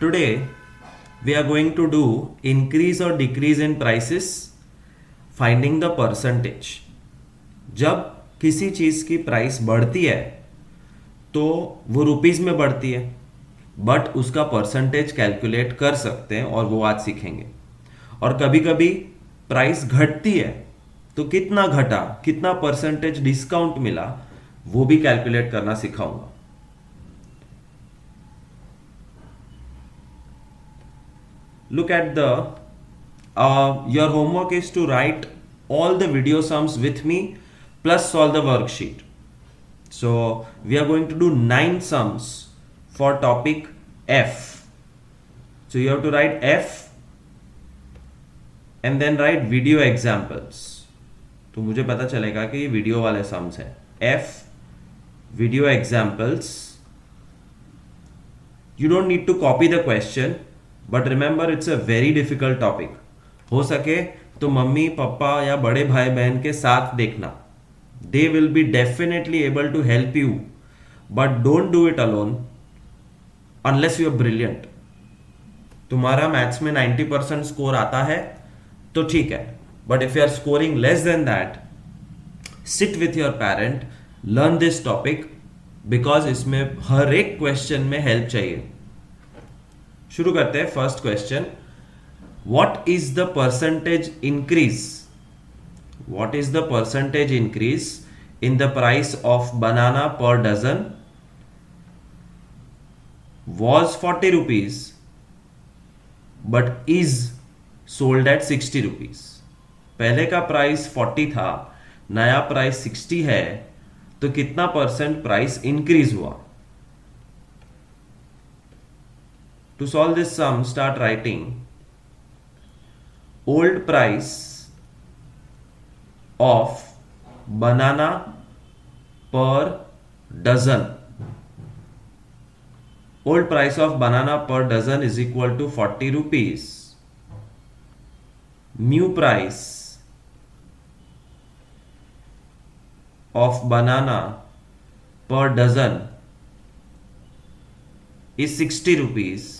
Today we are going to do increase or decrease in prices, finding the percentage. जब किसी चीज की price बढ़ती है तो वो रुपीज में बढ़ती है, बट उसका परसेंटेज कैलकुलेट कर सकते हैं और वो आज सीखेंगे. और कभी कभी प्राइस घटती है तो कितना घटा, कितना परसेंटेज डिस्काउंट मिला, वो भी कैलकुलेट करना सिखाऊंगा. Look at the your homework is to write all the video sums with me plus solve the worksheet. So we are going to do 9 sums for topic F. So you have to write F and then write video examples. तो मुझे पता चलेगा कि ये video वाले sums हैं. F video examples. You don't need to copy the question. But remember it's a very difficult topic. हो सके तो मम्मी पापा या बड़े भाई बहन के साथ देखना. They will be definitely able to help you, but don't do it alone unless you are brilliant. तुम्हारा मैथ्स में 90% स्कोर आता है तो ठीक है, but if you are scoring less than that, sit with your parent, learn this topic, because इसमें हर एक क्वेश्चन में हेल्प चाहिए. शुरू करते हैं. First question, what is the percentage increase, what is the percentage increase in the price of banana per dozen was 40 rupees but is sold at 60 rupees. पहले का प्राइस 40 था, नया प्राइस 60 है, तो कितना परसेंट प्राइस इंक्रीज हुआ. To solve this sum, start writing old price of banana per dozen. Old price of banana per dozen is equal to 40 rupees. New price of banana per dozen is 60 rupees.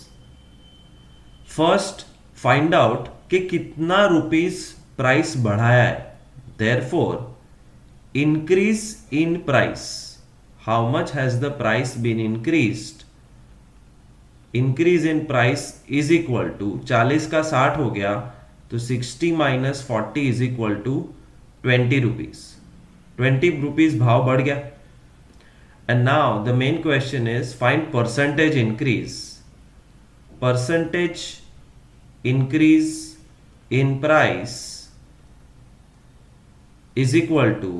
First find out कि कितना rupees price बढ़ाया है. Therefore increase in price, how much has the price been increased. Increase in price is equal to 40 का 60 हो गया तो 60 minus 40 is equal to 20 rupees. 20 rupees भाव बढ़ गया. And now the main question is find percentage increase. Percentage increase in price is equal to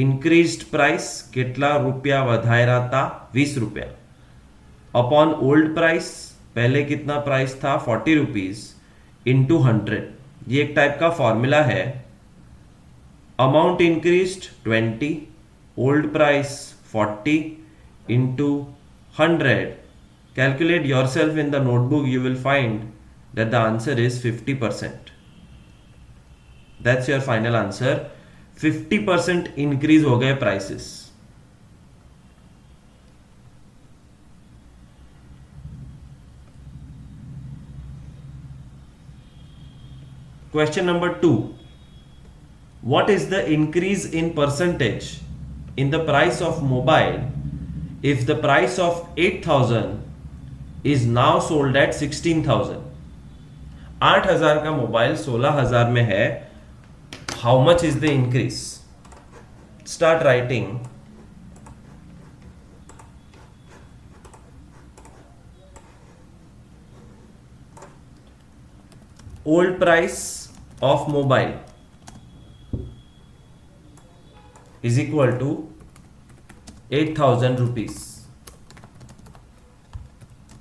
increased price, કેટલા રૂપિયા વધાર્યા था, 20 रुपया, अपॉन ओल्ड प्राइस, पहले कितना प्राइस था 40 रुपीज, इंटू 100. ये एक टाइप का फॉर्मूला है. Amount increased 20, old price 40 into 100. Calculate yourself in the notebook, you will find that the answer is 50%. That's your final answer. 50% increase हो गए prices. Question number 2. What is the increase in percentage in the price of mobile if the price of 8,000 is now sold at 16,000. 8,000 का mobile 16,000 में है. How much is the increase. Start writing. Old price of mobile is equal to 8,000 rupees.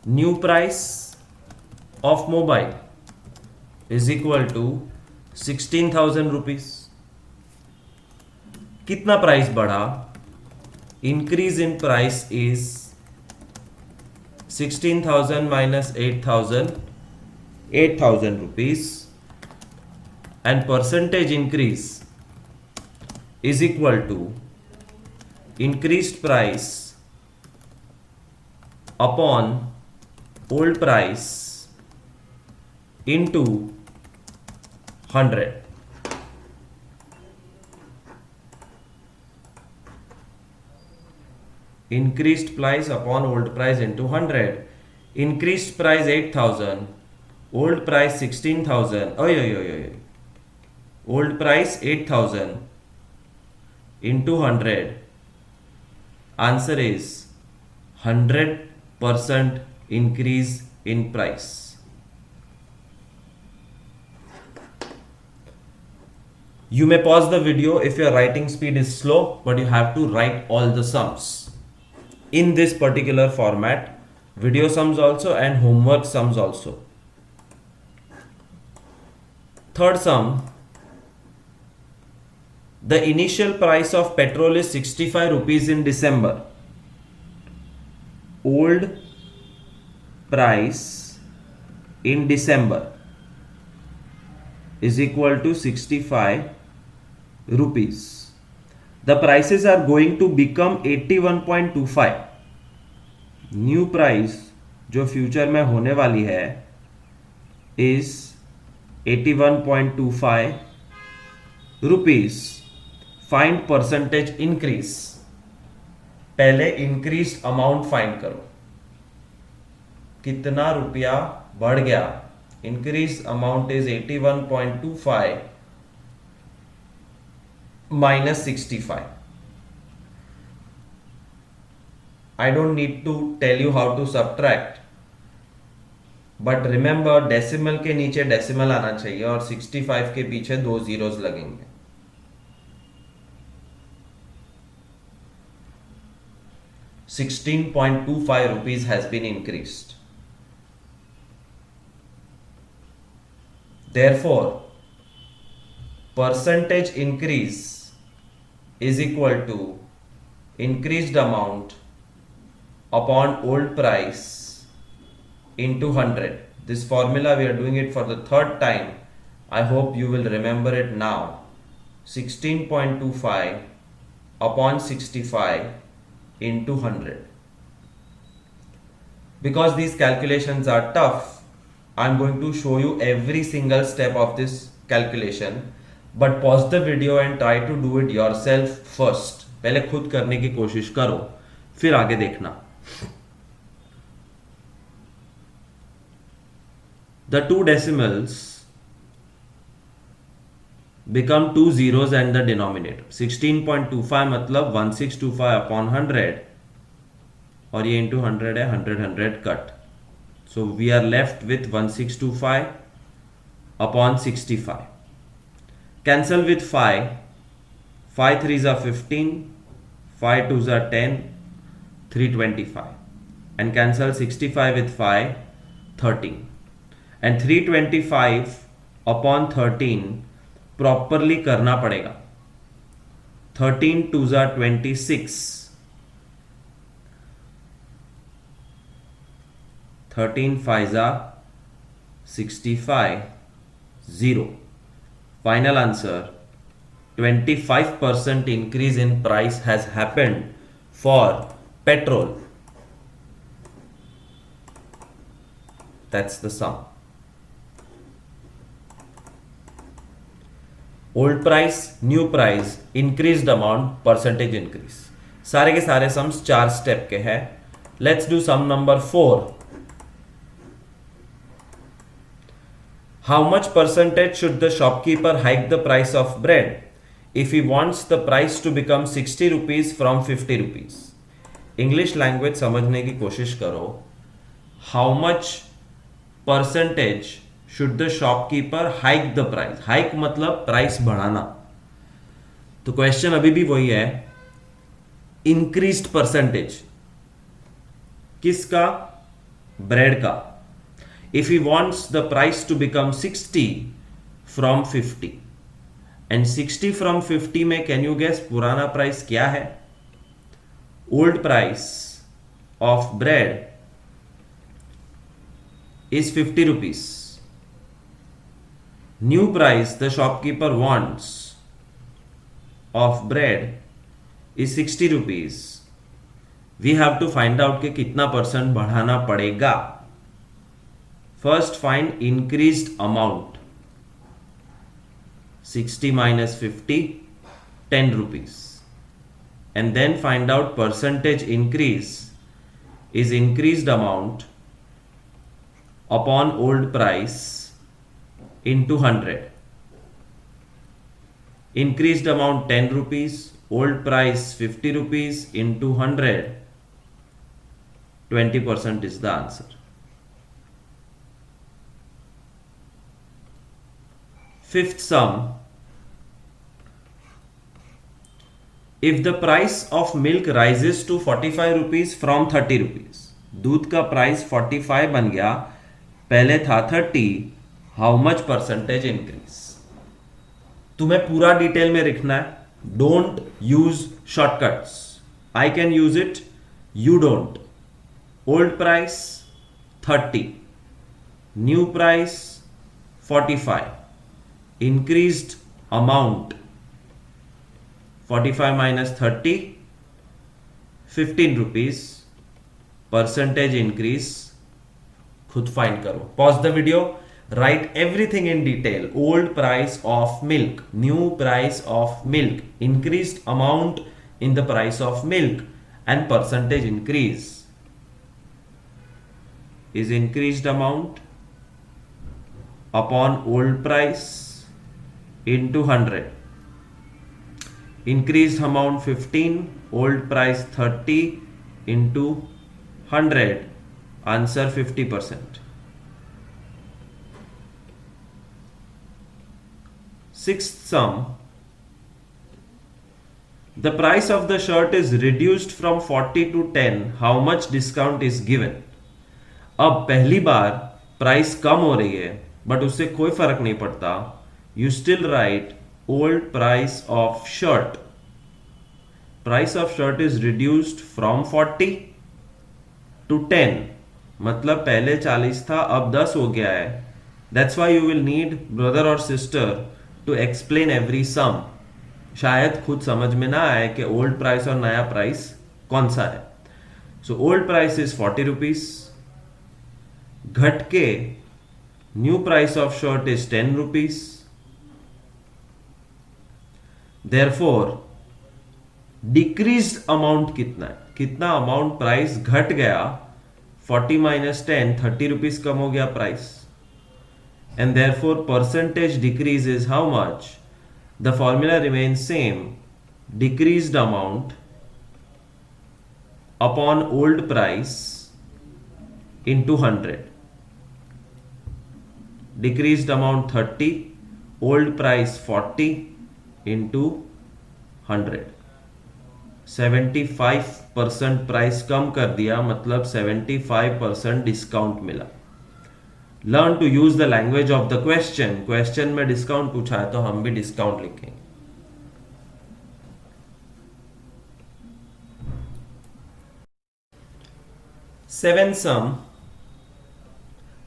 New price of mobile is equal to 16,000 rupees. कितना price बढ़ा. Increase in price is 16,000 minus 8,000, 8,000 rupees, and percentage increase is equal to increased price upon old price into 100. Increased price upon old price into 100. Increased price 8,000, old price 16,000. Old price 8,000 into 100. Answer is 100% increase in price. You may pause the video if your writing speed is slow, but you have to write all the sums in this particular format, video sums also and homework sums also. Third sum, the initial price of petrol is 65 rupees in December. Old price in December is equal to 65 rupees. The prices are going to become 81.25. New price जो future में होने वाली है is 81.25 rupees. Find percentage increase. पहले increase amount find करो, कितना रुपया बढ़ गया. Increase amount is 81.25 minus 65. I don't need to tell you how to subtract, but remember decimal के नीचे डेसिमल आना चाहिए और 65 के पीछे 2 zeros लगेंगे. ₹16.25 has been increased. Therefore, percentage increase is equal to increased amount upon old price into 100. This formula we are doing it for the third time. I hope you will remember it now. 16.25 upon 65 into 100. Because these calculations are tough, I am going to show you every single step of this calculation. But pause the video and try to do it yourself first. पहले खुद करने की कोशिश करो, फिर आगे देखना. The two decimals become 2 zeros and the denominator. 16.25 मतलब 1625 upon 100 और ये into 100 है, 100 cut. So we are left with 1625 upon 65. Cancel with 5. 5 3s are 15, 5 2s are 10, 325. And cancel 65 with 5, 13. And 325 upon 13 properly करना पड़ेगा. 13 2s are 26. 13 5s are 65. 0. Final answer, 25% increase in price has happened for petrol. That's the sum. Old price, new price, increased amount, percentage increase. सारे के सारे sums 4 step के हैं. Let's do sum number 4. How much percentage should the shopkeeper hike the price of bread if he wants the price to become 60 rupees from 50 rupees? English language समझने की कोशिश करो. How much percentage should the shopkeeper hike the price? Hike मतलब price बढ़ाना. तो question अभी भी वही है, increased percentage. किसका? ब्रेड का. If he wants the price to become 60 from 50 and 60 from 50 में can you guess पुराना प्राइस क्या है? Old price of bread is 50 rupees. New price the shopkeeper wants of bread is 60 rupees. We have to find out कि कितना percent बढ़ाना पड़ेगा. First find increased amount. 60 minus 50, 10 rupees. And then find out percentage increase is increased amount upon old price into 100. Increased amount 10 rupees, old price 50 rupees into 100, 20% is the answer. Fifth sum. If the price of milk rises to 45 rupees from 30 rupees, दूध का price 45 बन गया, पहले था 30, how much percentage increase. तुम्हें पूरा detail में लिखना है. Don't use shortcuts. I can use it, you don't. Old price 30, new price 45, increased amount 45 minus 30, 15 rupees. Percentage increase खुद फाइंड करो. Pause the video, right everything in detail. Old price of milk, new price of milk, increased amount in the price of milk and percentage increase is increased amount upon old price into 100. Increased amount 15, old price 30 into 100, answer 50%. Sixth sum. The price of the shirt is reduced from 40 to 10. How much discount is given? अब पहली बार price कम हो रही है, but उससे कोई फर्क नहीं पड़ता. You still write old price of shirt. Price of shirt is reduced from 40 to 10. मतलब पहले 40 था, अब 10 हो गया है. That's why you will need brother और sister to explain every sum. शायद खुद समझ में ना आए कि ओल्ड प्राइस और नया प्राइस कौन सा है. So old price is 40 rupees, घट के new price of shirt is 10 rupees. Therefore decreased amount कितना है, कितना अमाउंट प्राइस घट गया. 40 minus 10, 30 रुपीज कम हो गया price. And therefore percentage decrease is how much. The formula remains same. Decreased amount upon old price into 100. Decreased amount 30, old price 40 into 100. 75% price कम कर दिया, मतलब 75% डिस्काउंट मिला. Learn to use the language of the question. Question में discount पूछा है तो हम भी डिस्काउंट लिखेंगे. Seventh sum.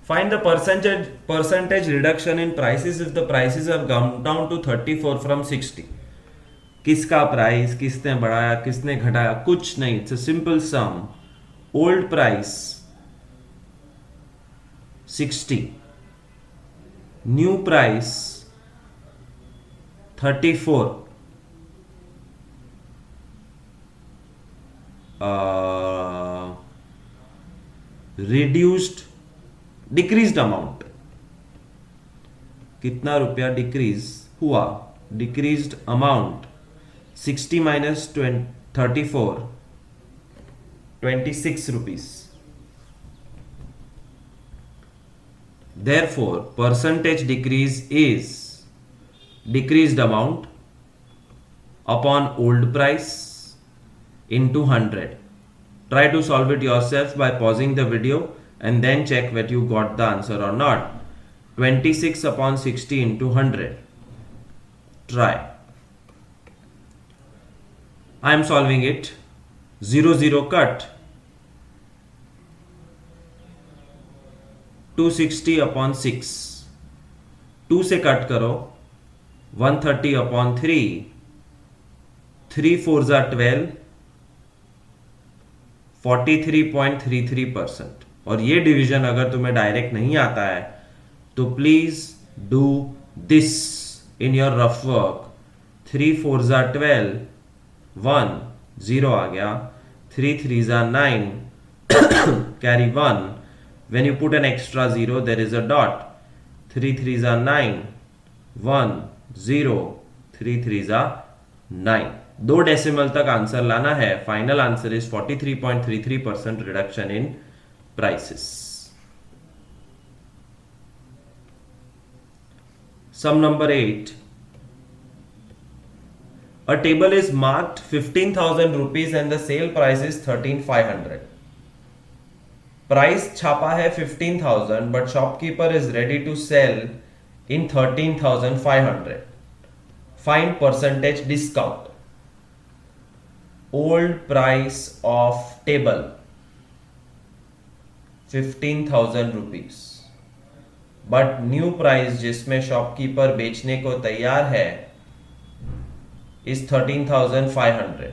Find the percentage reduction in prices if the prices have come down to 34 from 60. किसका प्राइस किसने बढ़ाया किसने घटाया, कुछ नहीं. It's a simple some. Old price 60, new price 34, reduced decreased amount. कितना रुपया डिक्रीज हुआ. Decreased amount 60 minus 34, 26 rupees. Therefore, percentage decrease is decreased amount upon old price into 100. Try to solve it yourself by pausing the video and then check whether you got the answer or not. 26 upon 60 into 100. Try. I am solving it. 0 0 cut. 260 upon 6. 2 से cut करो. 130 upon 3. 3 4s are 12. 43.33%। और ये division अगर तुम्हें direct नहीं आता है तो please do this in your rough work. 3 4 ज़ा 12, 1 0 आ गया, 3 3 ज़ा 9, carry 1, when you put an extra 0 there is a dot, 3 3 ज़ा 9, 1 0, 3 3 ज़ा 9। दो डेसिमल तक आंसर लाना है। Final answer is 43.33% reduction in prices. Sum number 8, a table is marked 15,000 rupees and the sale price is 13,500। Price छापा है 15,000 but shopkeeper is ready to sell in 13,500। find percentage discount। old price of table 15,000 rupees but new price जिसमें shopkeeper बेचने को तैयार है is 13,500।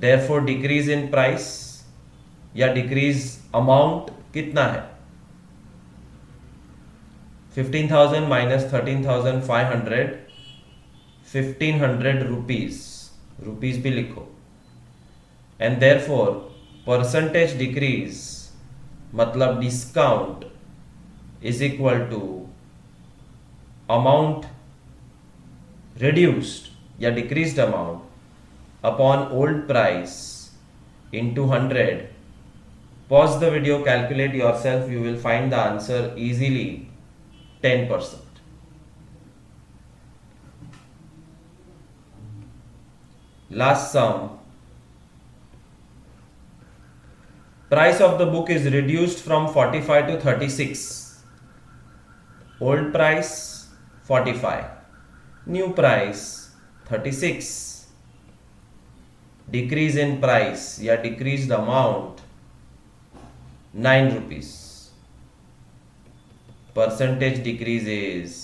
therefore decrease in price या decrease amount कितना है? 15,000 minus 13,500, 1,500 rupees, रुपीस भी लिखो। एंड देयरफॉर परसेंटेज डिक्रीज मतलब discount is equal to amount reduced या decreased amount upon old price into 100। pause the video, calculate yourself, you will find the answer easily 10%। Last sum, price of the book is reduced from 45 to 36। old price 45, new price 36, decrease in price या decreased amount 9 rupees। percentage decrease is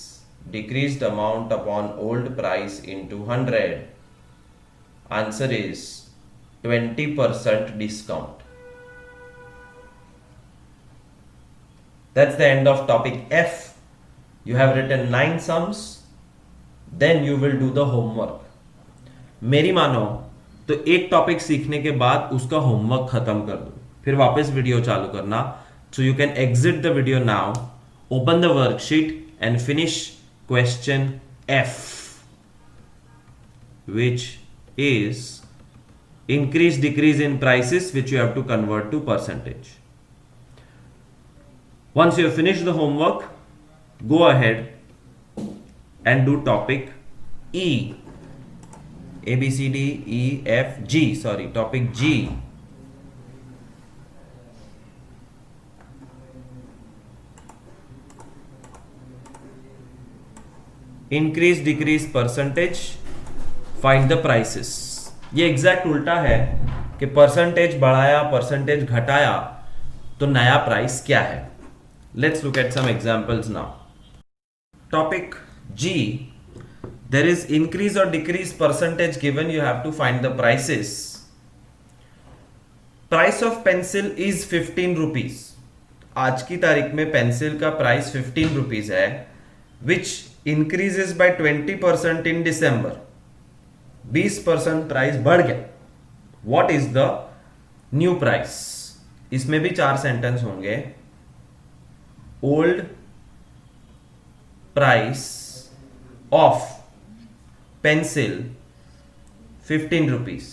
decreased amount upon old price into 100। answer is 20% discount। that's the end of topic F। you have written 9 sums, then you will do the homework। मेरी मानो तो एक topic सीखने के बाद उसका homework खत्म कर दो, फिर वापस वीडियो चालू करना। So you can exit the video now, open the worksheet and finish question F, which is increase decrease in prices, which you have to convert to percentage। once you have finished the homework, go ahead and do topic E, A B C D E F G, sorry, topic G। increase decrease percentage, find the prices। ये exact उल्टा है कि percentage बढ़ाया percentage घटाया तो नया price क्या है। Let's look at some examples now. Topic G, there is increase or decrease percentage given, you have to find the prices। price of pencil is 15 rupees। आज की तारीख में पेंसिल का प्राइस 15 rupees है, which increases by 20% in December। 20% price बढ़ गया। what is the new price? इसमें भी 4 सेंटेंस होंगे। old price of pencil 15 rupees।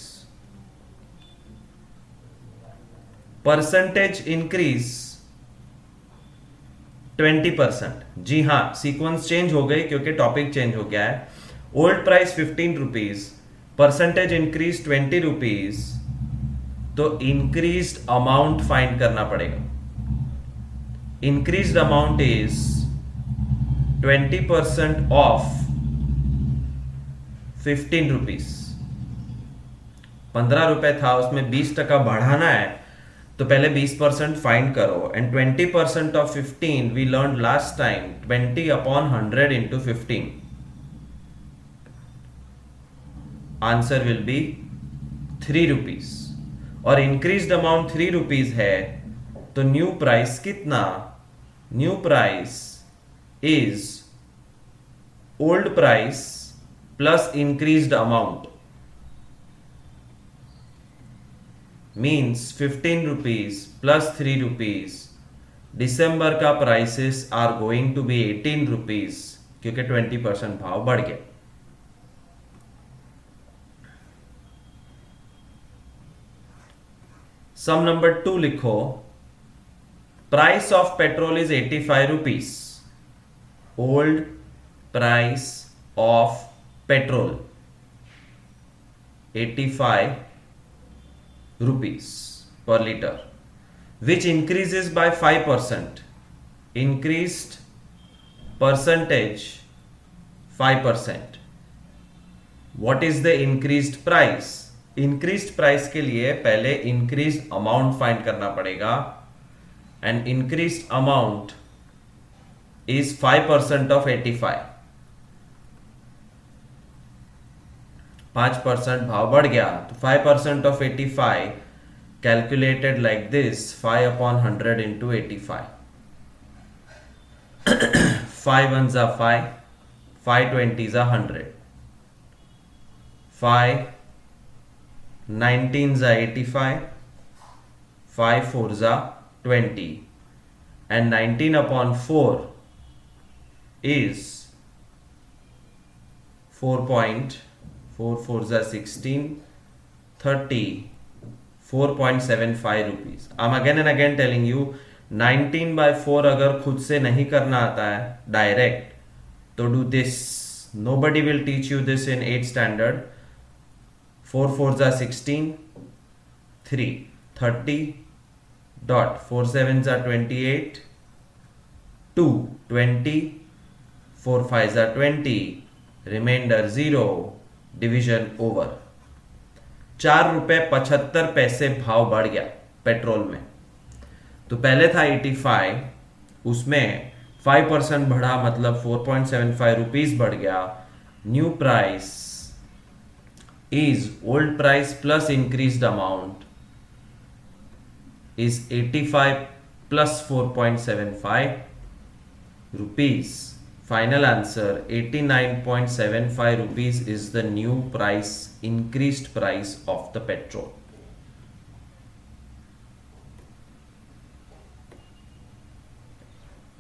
percentage increase 20%। जी हाँ, सीक्वेंस चेंज हो गई क्योंकि टॉपिक चेंज हो गया है। Old price 15 rupees, percentage increase 20 rupees, तो इंक्रीज्ड अमाउंट फाइंड करना पड़ेगा। Increased amount is 20% of 15 rupees. 15 रुपए था, उसमें 20% बढ़ाना है तो पहले 20% फाइंड करो। And 20% of 15 we learn last time 20 upon 100 into 15। Answer will be 3 rupees. और इंक्रीज्ड अमाउंट 3 रुपीज है, तो न्यू प्राइस कितना? New price is old price plus increased amount, means 15 rupees plus 3 rupees. दिसंबर का prices are going to be 18 rupees, क्योंकि 20% भाव बढ़ गया। सम नंबर 2 लिखो। Price of petrol is 85 rupees. Old price of petrol 85 rupees per liter, which increases by 5%. Increased percentage 5%. What is the increased price? Increased price के लिए पहले increased amount find करना पड़ेगा, and increased amount is 5% of 85. 5% भाव बढ़ गया, तो 5% of 85 calculated like this, 5 upon 100 into 85. 5 ones are 5, 5 20s are 100, 5 19s are 85, 5 4s are 20, and 19 upon 4 is 4 4s are 16, 30, 4.75 rupees. I'm again and again telling you, 19 by 4 अगर खुद से नहीं करना आता है डायरेक्ट, तो do this. Nobody will teach you this in 8th standard. 4 4s are 16, 3 30 dot 4 7s are 28, 2 20, 4 5s are 20, remainder 0, division over. 4 रुपए 75 पैसे भाव बढ़ गया पेट्रोल में। तो पहले था 85, उसमें 5% बढ़ा, मतलब 4.75 रुपीज बढ़ गया। New price is old price plus increased amount is 85 plus 4.75 rupees. Final answer 89.75 rupees is the new price, increased price of the petrol.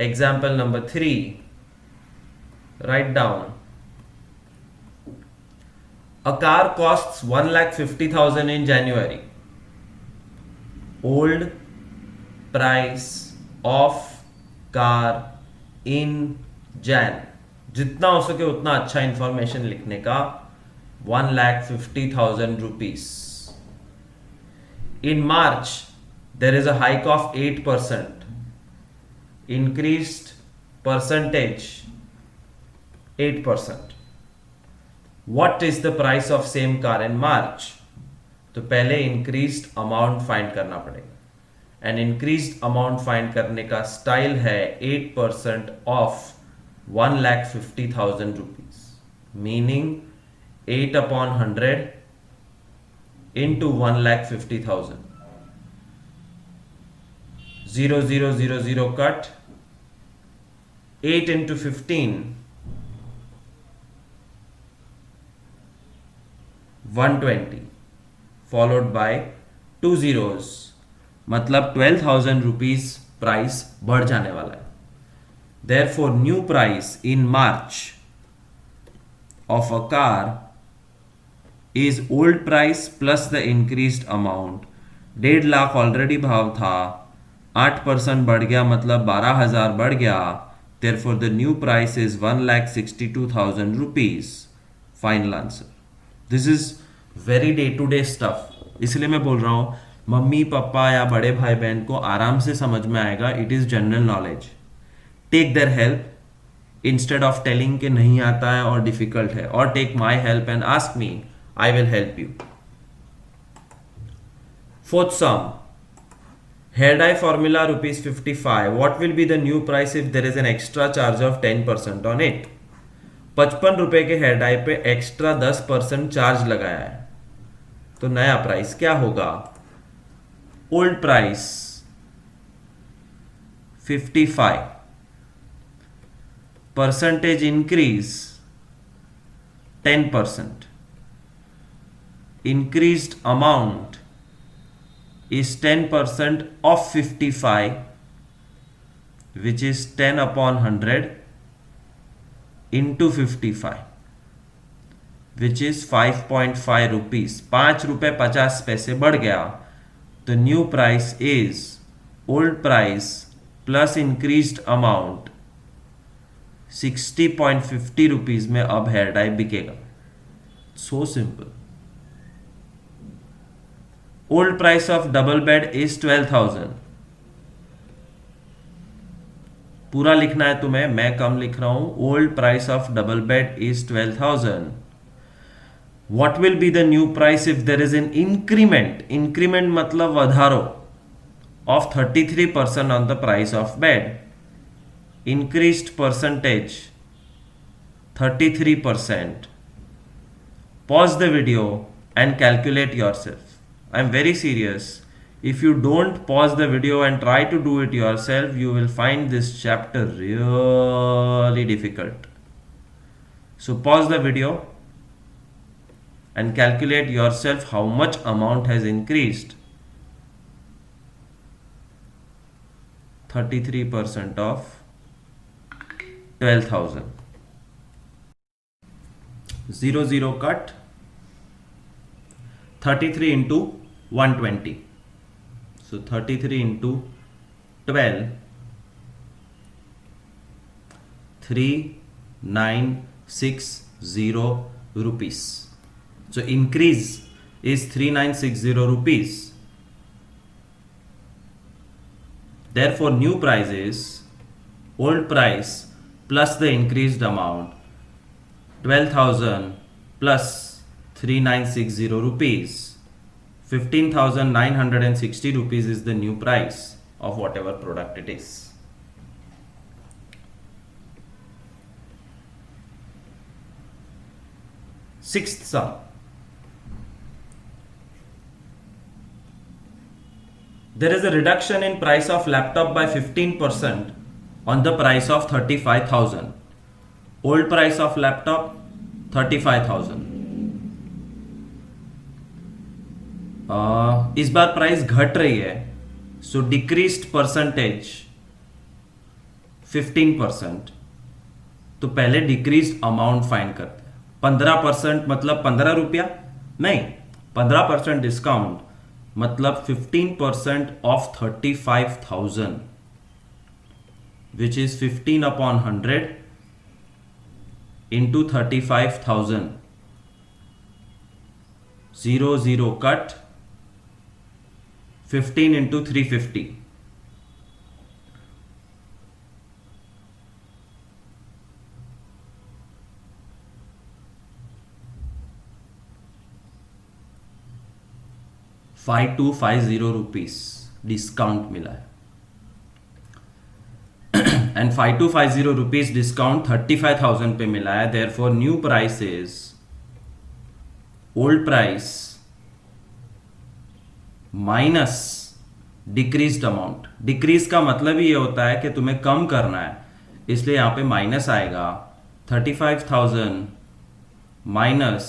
Example number 3. Write down. A car costs 1,50,000 in January. Old price of car in Jan. जितना हो सके उतना अच्छा information लिखने का। 1,50,000 rupees. In March, there is a hike of 8%. Increased percentage 8%. What is the price of same car in March? तो पहले increased amount find करना पड़ेगा। And increased amount find करने का स्टाइल है 8% of 1,50,000 rupees, meaning 8 upon 100 into 1,50,000. 0 0 0 0 cut. 8 into 15, 120, followed by 2 zeros, मतलब 12,000 rupees price बढ़ जाने वाला है। Therefore, new price in March of a car is old price plus the increased amount. 1.5 lakh already भाव था, 8% बढ़ गया, मतलब 12,000 बढ़ गया। Therefore, the new price is 1,62,000 rupees. Final answer. This is very day to day stuff. इसलिए मैं बोल रहा हूँ, मम्मी पापा या बड़े भाई बहन को आराम से समझ में आएगा। It is general knowledge. Take their help instead of telling कि नहीं आता है और डिफिकल्ट है, और take my help and ask me, I will help you. Fourth sum, hair dye formula ₹55. What will be the new price if there is an extra charge of 10% on it? 55 रुपए के hair dye पे extra 10% charge लगाया है, तो नया price क्या होगा? old price 55, percentage increase 10%, increased amount is 10% of 55, which is 10 upon 100 into 55, which is 5.5 rupees. 5 रुपए 50 पैसे बढ़ गया, तो new price is old price plus increased amount 60.50 rupees में अब हेयर डाई बिकेगा. So simple. Old price of double bed is 12,000. पूरा लिखना है तुम्हें, मैं कम लिख रहा हूं. Old price of double bed is 12,000. What will be the new price if there is an increment? Increment मतलब વધારો of 33% on the price of bed. Increased percentage 33%. Pause the video and calculate yourself. I am very serious. If you don't pause the video and try to do it yourself, you will find this chapter really difficult. So pause the video and calculate yourself how much amount has increased. 33% of 12,000. 0 0 cut. 33 into 120. So 33 into 12. 3960 rupees. So increase is 3960 rupees. Therefore new price is old price plus the increased amount 12,000 plus 3960 rupees. 15,960 rupees is the new price of whatever product it is. Sixth sum. There is a reduction in price of laptop by 15% on the price of 35,000. Old price of laptop 35,000. इस बार price घट रही है, सो decreased percentage 15%. तो पहले decreased amount find करते हैं. 15% मतलब 15 रुपया नहीं, 15% डिस्काउंट मतलब 15% of 35,000, which is 15 upon 100 into 35,000. 0 0 cut. 15 into 350. ₹5250 rupees discount मिला है. एंड 5250 रुपीस डिस्काउंट 35,000 पे मिला है. Therefore new price is old price minus decreased amount. Decrease का मतलब ही ये होता है कि तुम्हें कम करना है, इसलिए यहां पे माइनस आएगा. 35,000 माइनस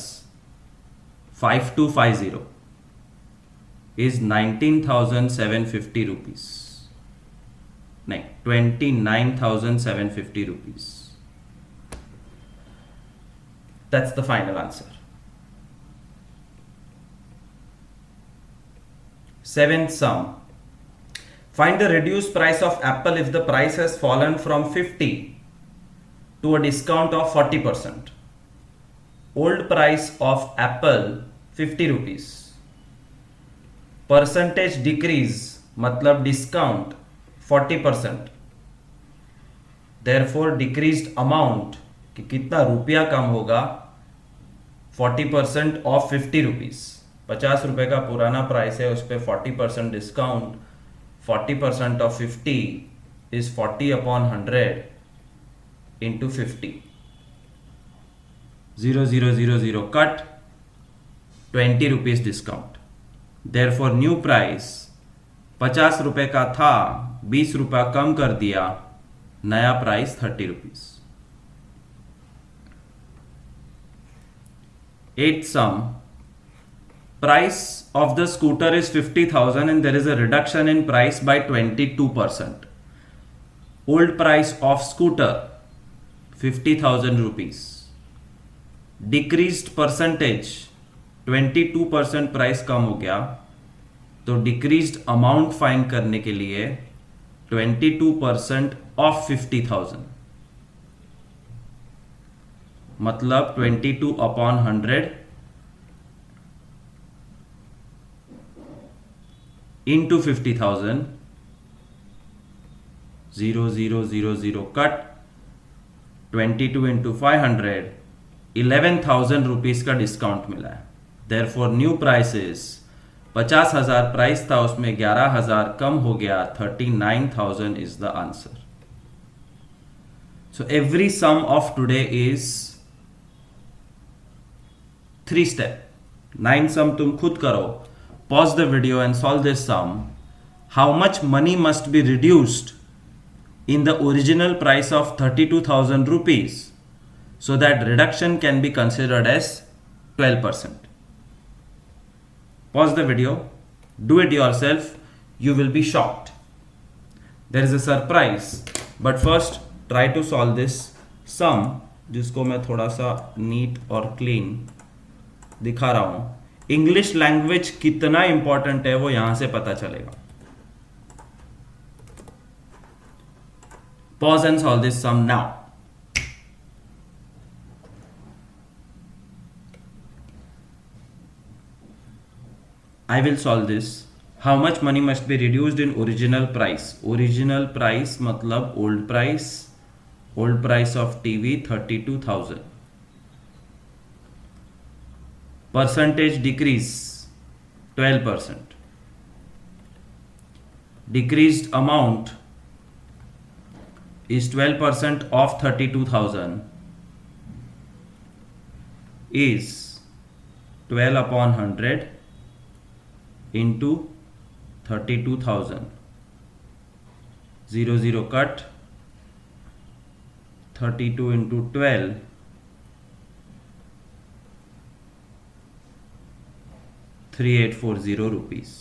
5250 is 19,750 rupees. नहीं, 29,750 rupees. That's the final answer. Seventh sum. Find the reduced price of Apple if the price has fallen from 50 to a discount of 40%. Old price of Apple 50 rupees. Percentage decrease मतलब discount 40%. Therefore decreased amount कि कितना रुपया कम होगा 40% of 50 rupees. 50 रुपए का पुराना price है, उस पर 40% discount. 40% of 50 is 40 upon 100 into 50. 0 0 0 0 cut. 20 rupees discount. Therefore new price ₹50 का था, ₹20 कम कर दिया, नया price ₹30। 8th sum, price of the scooter is 50,000 and there is a reduction in price by 22%. Old price of scooter 50,000 rupees, decreased percentage 22% price कम हो गया, तो decreased amount find करने के लिए 22% ऑफ 50,000 मतलब 22/100 into 50,000, 0,000 कट, 22 into 500, 11,000 रुपीज का discount मिला है। देयरफॉर न्यू प्राइसेस 50,000 प्राइस था, उसमें 11,000 कम हो गया, 39,000 is the answer. So every sum of today is 3 step. 9 sum तुम खुद करो। Pause the video and solve this sum. How much money must be reduced in the original price of 32,000 rupees so that reduction can be considered as 12%? Pause the video, do it yourself, you will be shocked. There is a surprise, but first try to solve this sum, जिसको मैं थोड़ा सा neat और clean दिखा रहा हूं। English language कितना important है वो यहां से पता चलेगा। Pause and solve this sum now. I will solve this. How much money must be reduced in original price? Original price मतलब old price. Old price of TV 32,000. Percentage decrease 12%. Decreased amount is 12% of 32,000 is 12/100 into 32,000. 0 cut, 32 into 12, 3,840 rupees.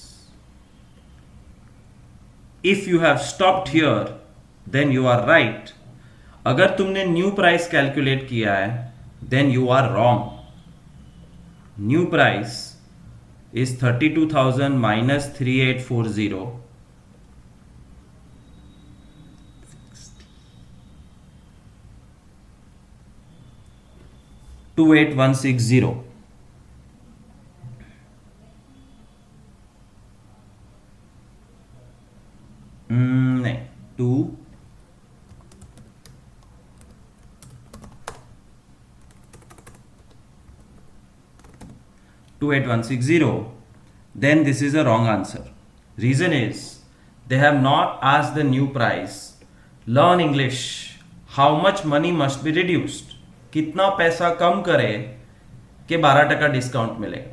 If you have stopped here, then you are right. अगर तुमने new price calculate किया है, then you are wrong. New price is 32,000 minus 3,840. 28,160. नहीं, 28,160. Then this is a wrong answer. Reason is they have not asked the new price. Learn English. How much money must be reduced? कितना पैसा कम करे कि 12% discount मिलेगा.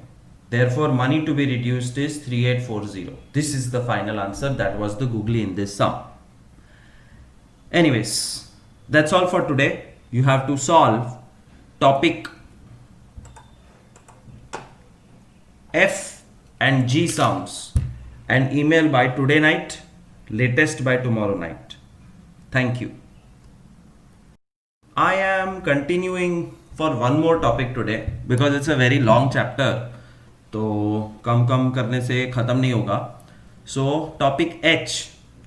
Therefore, money to be reduced is 3,840. This is the final answer. That was the googly in this sum. Anyways, that's all for today. You have to solve topic F and G sums and email by today night, latest by tomorrow night. Thank you. I am continuing for one more topic today because it's a very long chapter. तो कम करने से ख़त्म नहीं होगा. So topic H.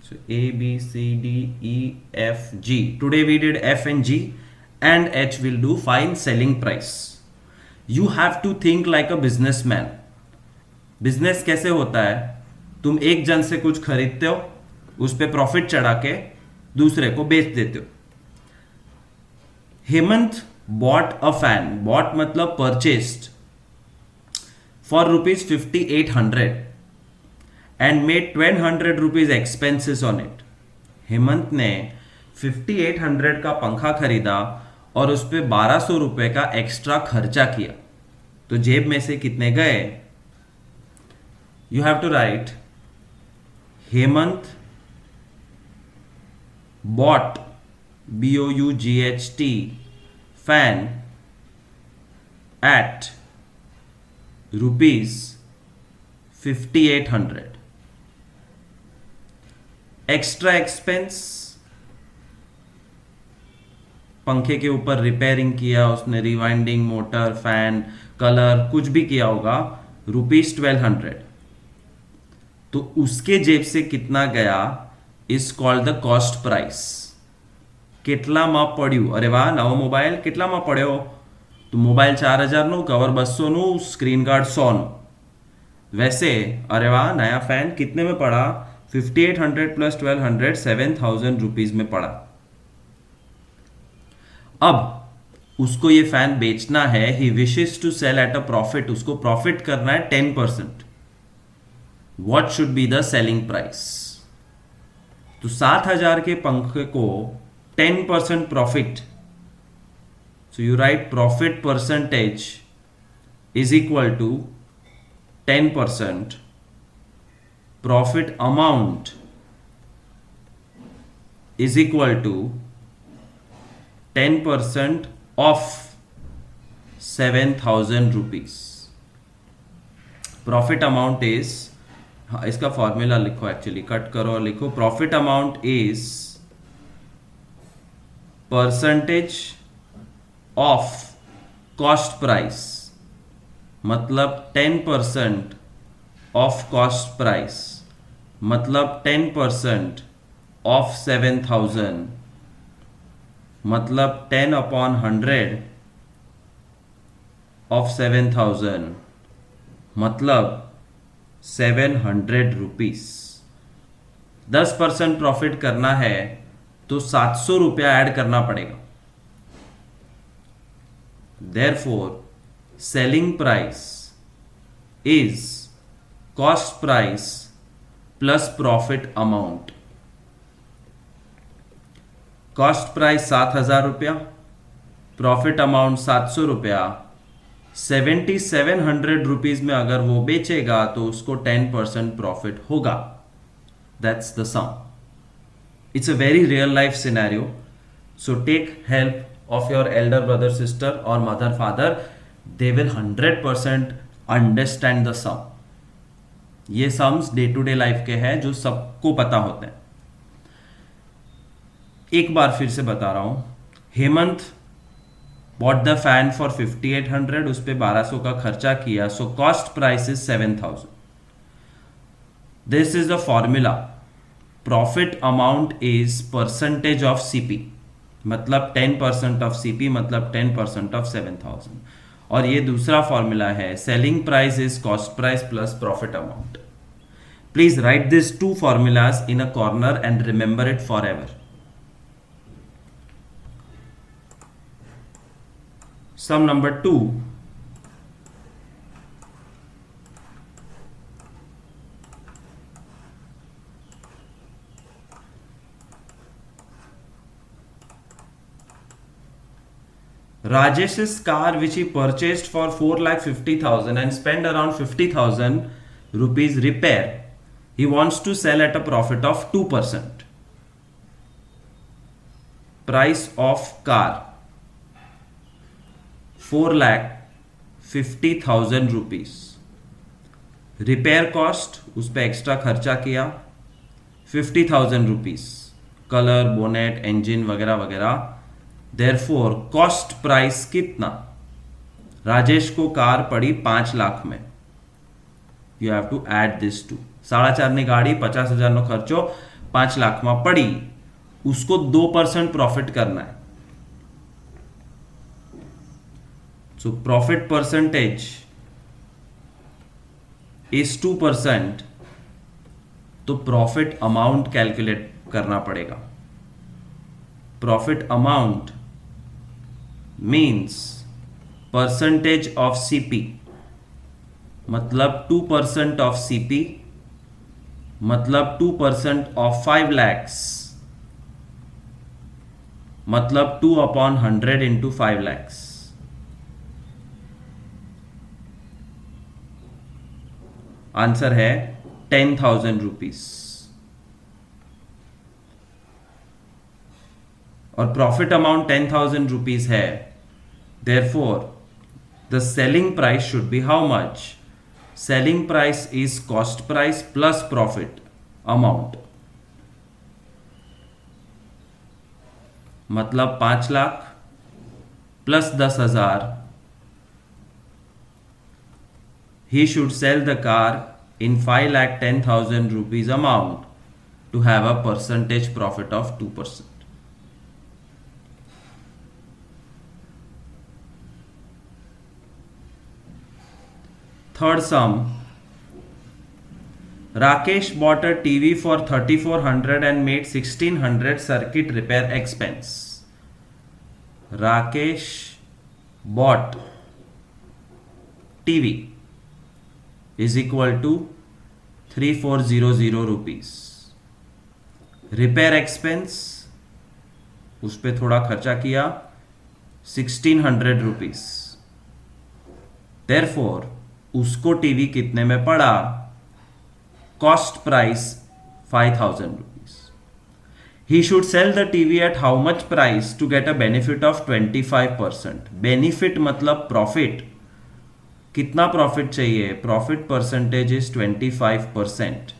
So A, B, C, D, E, F, G. Today we did F and G and H will do find selling price. You have to think like a businessman. Business कैसे होता है? तुम एक जन से कुछ खरीदते हो, उस पे प्रॉफिट चढ़ा के दूसरे को बेच देते हो. Hemant bought a fan. Bought मतलब purchased for rupees 5,800 and made 1,200 rupees expenses on it. Hemant ने 5,800 का पंखा खरीदा और उस पे 1,200 रुपए का एक्स्ट्रा खर्चा किया. तो जेब में से कितने गए? You have to write Hemant bought BOUGHT fan at rupees 5800. Extra expense, पंखे के ऊपर रिपेयरिंग किया उसने, रिवाइंडिंग, मोटर, फैन, कलर, कुछ भी किया होगा, रुपीज 1200. तो उसके जेब से कितना गया is called the cost price. કેટલામાં પડ્યું? અરે વાહ, નવો મોબાઈલ કેટલામાં પડ્યો? તો મોબાઈલ 4000 નું, કવર 200 નું, સ્ક્રીન ગાર્ડ 100 નું. वैसे अरे वाह, नया फैन कितने में पड़ा? 5800 प्लस 1200, 7000 रुपीज में पड़ा. अब उसको ये फैन बेचना है, he wishes to sell at a profit, उसको प्रॉफिट करना है 10%. What should be the selling price? तो 7000 के पंखे को 10% profit, so you write profit percentage is equal to 10%, profit amount is equal to 10% of 7000 rupees. Profit amount is, इसका formula लिखो, actually cut करो और लिखो, profit amount is percentage of cost price, मतलब 10% ऑफ कॉस्ट प्राइस, मतलब 10% of 7000, मतलब 10/100 of 7000, मतलब 700 rupees. 10% profit करना है तो 700 रुपया ऐड करना पड़ेगा. Therefore, selling price is cost price plus profit amount. Cost price 7000 रुपया, प्रॉफिट अमाउंट 700 रुपया. 7700 रुपीज में अगर वो बेचेगा तो उसको 10% प्रॉफिट होगा. That's the sum. It's a very real life scenario. So take help of your elder brother, sister और mother, father. They will 100% understand the sum. ये sums day to day life के हैं जो सबको पता होते हैं. एक बार फिर से बता रहा हूं, Hemant bought the fan for 5800, उस पे 1200 का खर्चा किया, so cost price is 7000. This is the formula. Profit amount is percentage of CP, मतलब 10% ऑफ सीपी, मतलब 10% ऑफ 7000. और ये दूसरा फॉर्मूला है, selling price is cost price plus profit amount. Please write this two formulas in a corner and remember it forever. Sum number 2. Rajesh's car which he purchased for 4,50,000 and spent around 50,000 rupees repair, he wants to sell at a profit of 2%. Price of car 4,50,000 rupees. Repair cost, उस पर extra खर्चा किया 50,000 rupees, colour, bonnet, engine वगैरह वगैरह. Therefore cost price कितना? राजेश को car पड़ी 5 लाख में. You have to add this too. 4.5 ની ગાડી 50,000 નો ખર્ચો 5 લાખમાં પડી, उसको 2% प्रॉफिट करना है. So profit percentage is 2%. तो प्रॉफिट अमाउंट कैलकुलेट करना पड़ेगा. Profit amount means percentage of CP, मतलब 2% ऑफ सीपी, मतलब 2% ऑफ 5 lakhs, मतलब 2/100 इंटू 5 lakhs. आंसर है 10,000 रुपीज. और प्रॉफिट अमाउंट 10,000 रुपीज है, therefore the selling price should be how much? Selling price is cost price plus profit amount. मतलब 5 lakh plus 10,000. He should sell the car in 5,10,000 rupees amount to have a percentage profit of 2%. Third sum. Rakesh bought a TV for 3,400 and made 1,600 circuit repair expense. Rakesh bought TV is equal to 3,400 rupees. Repair expense उस पर थोड़ा खर्चा किया 1,600 rupees. Therefore उसको TV कितने में पड़ा? Cost price 5,000 rupees. He should sell the TV at how much price to get a benefit of 25%. Benefit मतलब प्रॉफिट. कितना प्रॉफिट चाहिए? Profit percentage is 25%.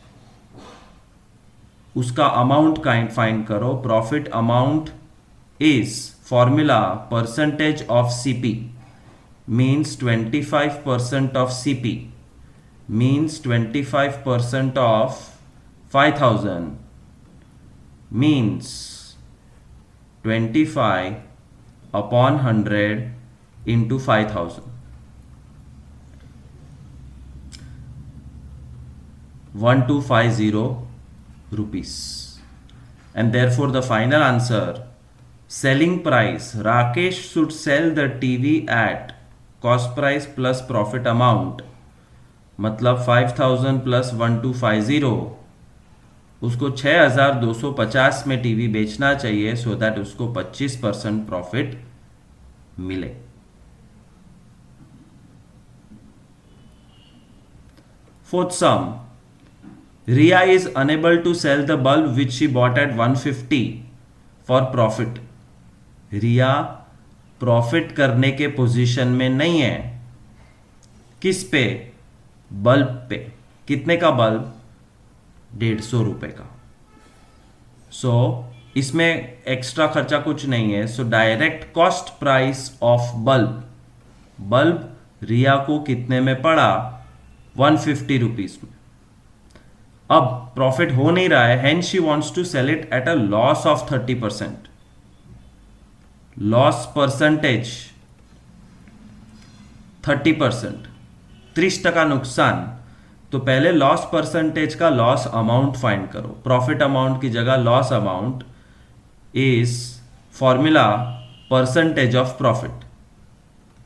उसका अमाउंट काइंड फाइंड करो. Profit amount is formula percentage of CP means 25% of CP means 25% of 5,000 means 25 upon 100 into 5,000. 1,250 rupees. And therefore the final answer, selling price, Rakesh should sell the TV at cost price plus profit amount मतलब 5,000 plus 1,250. उसको 6,250 में TV बेचना चाहिए so that उसको 25% profit मिले. Fourth sum. Riya is unable to sell the bulb which she bought at 150 for profit. Riya profit करने के position में नहीं है. किस पे? बल्ब पे. कितने का बल्ब? 150 रुपए का. सो इसमें एक्स्ट्रा खर्चा कुछ नहीं है. So direct cost price of bulb. Bulb Riya को कितने में पड़ा? 150 रुपीज में. अब प्रॉफिट हो नहीं रहा है, hence she wants to sell it at a loss of 30%. Loss percentage 30%. 30% नुकसान. तो पहले लॉस परसेंटेज का लॉस अमाउंट फाइंड करो. प्रॉफिट अमाउंट की जगह loss amount is formula percentage of profit.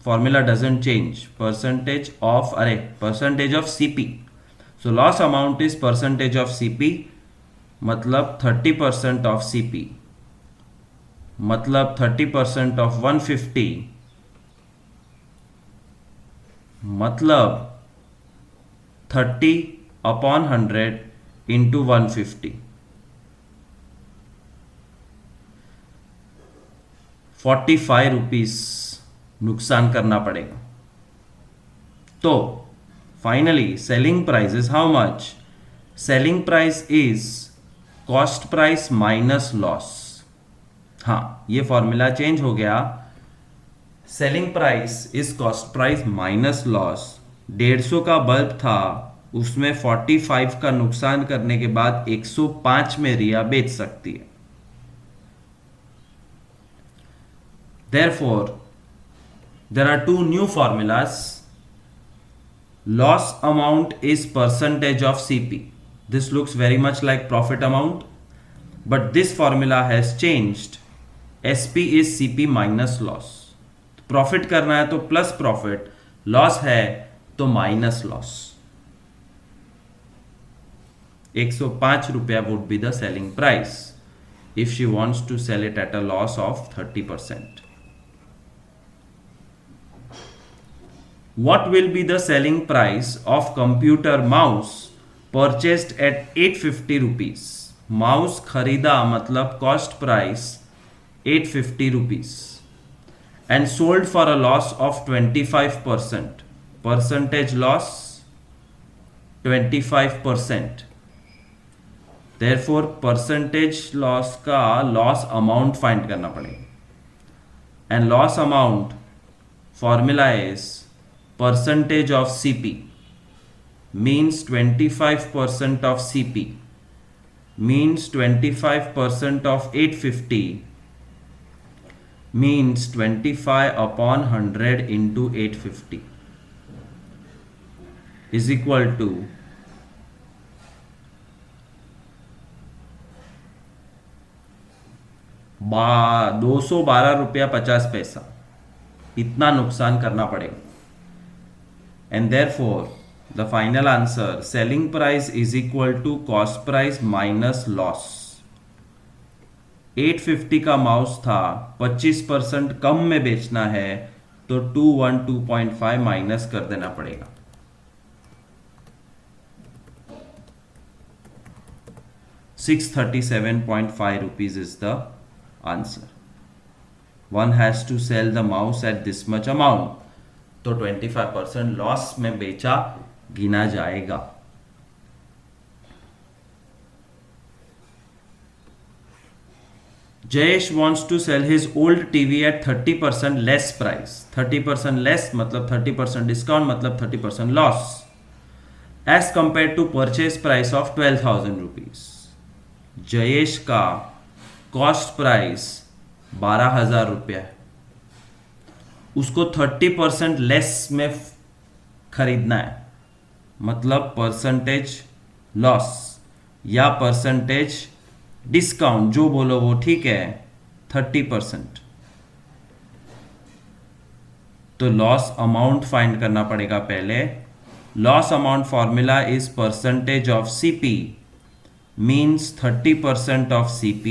Formula doesn't change. Percentage of CP. So loss amount is percentage of CP मतलब 30% of CP मतलब 30% of 150 मतलब 30 अपॉन 100 इंटू 150. 45 रुपीज नुकसान करना पड़ेगा. तो finally selling price is how much? Selling price is cost price minus loss. हाँ, ये formula change हो गया. Selling price is cost price minus loss. 150 का बल्ब था, उसमें 45 का नुकसान करने के बाद 105 में रिया बेच सकती है. Therefore, there are two new formulas. Loss amount is percentage of CP. This looks very much like profit amount, but this formula has changed. SP is CP minus loss. Profit करना है तो प्लस प्रॉफिट, लॉस है तो minus loss. 105 रुपया would be the selling price if she wants to sell it at a loss of 30%. What will be the selling price of computer mouse purchased at 850 rupees? Mouse खरीदा मतलब cost price 850 rupees and sold for a loss of 25%. Percentage loss 25%. Therefore percentage loss का loss amount find करना पड़ेगा and loss amount formula is percentage of CP means 25% of CP means 25% of 850 means 25 upon 100 into 850 is equal to 212 रुपया 50 पैसा. इतना नुकसान करना पड़ेगा. And therefore the final answer, selling price is equal to cost price minus loss. 850 का mouse था, 25% कम में बेचना है तो 212.5 माइनस कर देना पड़ेगा. ₹637.5 is the answer. One has to sell the mouse at this much amount. तो 25% लॉस में बेचा गिना जाएगा. Jayesh wants to sell his old TV at 30% less price. 30% less मतलब 30% discount मतलब 30% loss as compared to purchase price of 12,000 rupees. Jayesh का cost price 12,000 रुपया है. उसको 30% लेस में खरीदना है मतलब परसेंटेज लॉस या परसेंटेज डिस्काउंट जो बोलो वो ठीक है 30%. तो लॉस अमाउंट फाइंड करना पड़ेगा पहले. Loss amount formula is percentage of CP means 30% of CP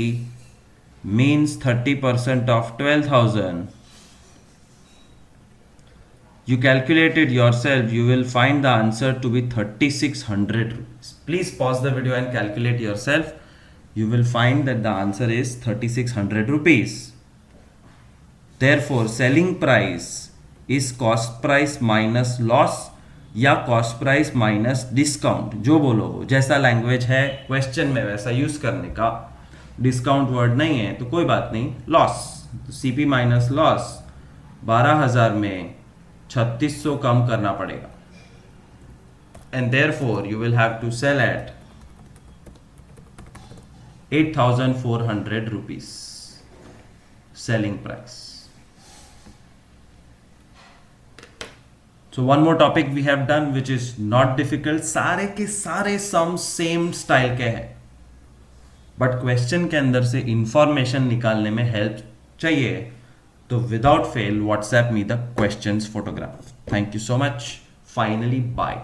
means 30% of 12,000. You calculate it yourself, you will find the answer to be 3,600 rupees. Please pause the video and calculate yourself. You will find that the answer is 3,600 rupees. Therefore selling price is cost price minus loss या cost price minus discount जो बोलो हो. जैसा language है question में वैसा use करने का. डिस्काउंट वर्ड नहीं है तो कोई बात नहीं. लॉस तो सीपी माइनस लॉस 12,000 में 3,600 कम करना पड़ेगा and therefore you will have to sell at 8,400 rupees selling price. So one more topic we have done which is not difficult. सारे के सारे सम सेम स्टाइल के हैं बट क्वेश्चन के अंदर से इंफॉर्मेशन निकालने में हेल्प चाहिए तो without fail WhatsApp me the questions photograph. Thank you so much. Finally bye.